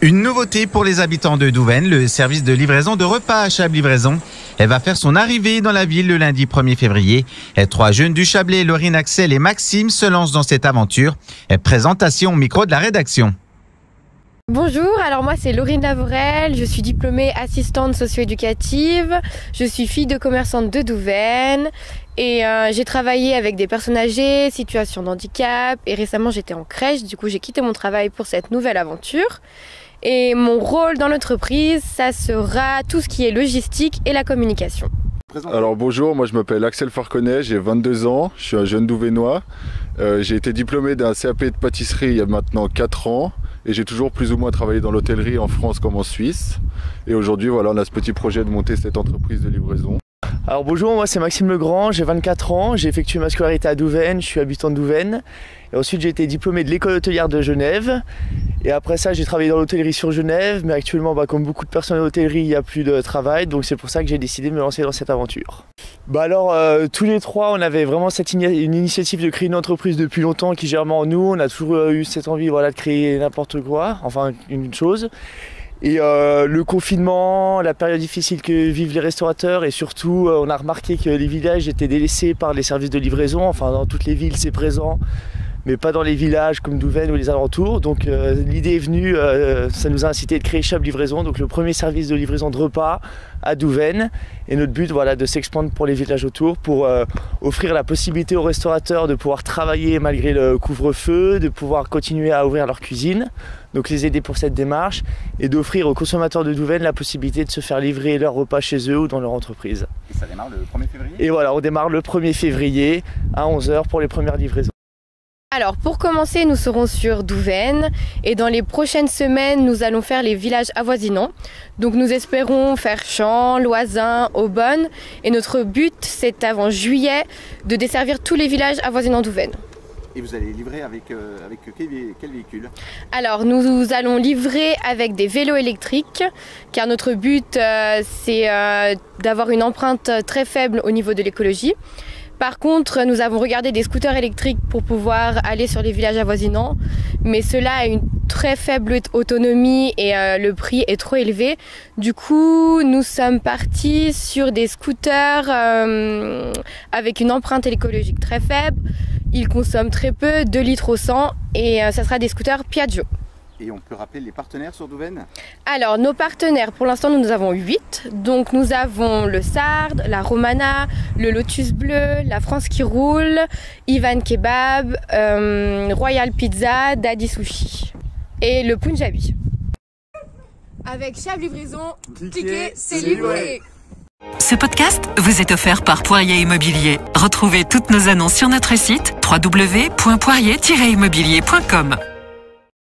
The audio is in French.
Une nouveauté pour les habitants de Douvaine, le service de livraison de repas à Chab Livraison. Elle va faire son arrivée dans la ville le lundi 1er février. 3 jeunes du Chablais, Laurine, Axel et Maxime, se lancent dans cette aventure. Présentation au micro de la rédaction. Bonjour, alors moi c'est Laurine Lavorel, je suis diplômée assistante socio-éducative, je suis fille de commerçante de Douvaine et j'ai travaillé avec des personnes âgées, situations de handicap et récemment j'étais en crèche, du coup j'ai quitté mon travail pour cette nouvelle aventure. Et mon rôle dans l'entreprise, ça sera tout ce qui est logistique et la communication. Alors bonjour, moi je m'appelle Axel Farconnet, j'ai 22 ans, je suis un jeune Douvainois. J'ai été diplômé d'un CAP de pâtisserie il y a maintenant 4 ans et j'ai toujours plus ou moins travaillé dans l'hôtellerie en France comme en Suisse. Et aujourd'hui voilà, on a ce petit projet de monter cette entreprise de livraison. Alors bonjour, moi c'est Maxime Legrand, j'ai 24 ans, j'ai effectué ma scolarité à Douvaine, je suis habitant de Douvaine. Et ensuite j'ai été diplômé de l'école hôtelière de Genève. Et après ça j'ai travaillé dans l'hôtellerie sur Genève, mais actuellement comme beaucoup de personnes en hôtellerie il n'y a plus de travail, donc c'est pour ça que j'ai décidé de me lancer dans cette aventure. Tous les trois on avait vraiment une initiative de créer une entreprise depuis longtemps qui germe en nous, on a toujours eu cette envie de créer n'importe quoi, enfin une chose. Et le confinement, la période difficile que vivent les restaurateurs et surtout on a remarqué que les villages étaient délaissés par les services de livraison, enfin dans toutes les villes c'est présent, mais pas dans les villages comme Douvaine ou les alentours. Donc l'idée est venue, ça nous a incité de créer Chab Livraison, donc le premier service de livraison de repas à Douvaine. Et notre but de s'expandre pour les villages autour, pour offrir la possibilité aux restaurateurs de pouvoir travailler malgré le couvre-feu, de pouvoir continuer à ouvrir leur cuisine, donc les aider pour cette démarche, et d'offrir aux consommateurs de Douvaine la possibilité de se faire livrer leurs repas chez eux ou dans leur entreprise. Et ça démarre le 1er février ? Et voilà, on démarre le 1er février à 11 h pour les premières livraisons. Alors pour commencer, nous serons sur Douvaine et dans les prochaines semaines, nous allons faire les villages avoisinants. Donc nous espérons faire Champs, Loisin, Aubonne et notre but c'est avant juillet de desservir tous les villages avoisinants Douvaine. Et vous allez livrer avec quel véhicule ? Alors nous allons livrer avec des vélos électriques car notre but c'est d'avoir une empreinte très faible au niveau de l'écologie. Par contre, nous avons regardé des scooters électriques pour pouvoir aller sur les villages avoisinants, mais cela a une très faible autonomie et le prix est trop élevé. Du coup, nous sommes partis sur des scooters avec une empreinte écologique très faible. Ils consomment très peu, 2 litres au 100 et ça sera des scooters Piaggio. Et on peut rappeler les partenaires sur Douvaine ? Alors, nos partenaires, pour l'instant, nous avons 8. Donc, nous avons le Sarde, la Romana, le Lotus Bleu, la France qui roule, Ivan Kebab, Royal Pizza, Daddy Sushi et le Punjabi. Avec Chab Livraison, cliquez, c'est livré. Ce podcast vous est offert par Poirier Immobilier. Retrouvez toutes nos annonces sur notre site www.poirier-immobilier.com.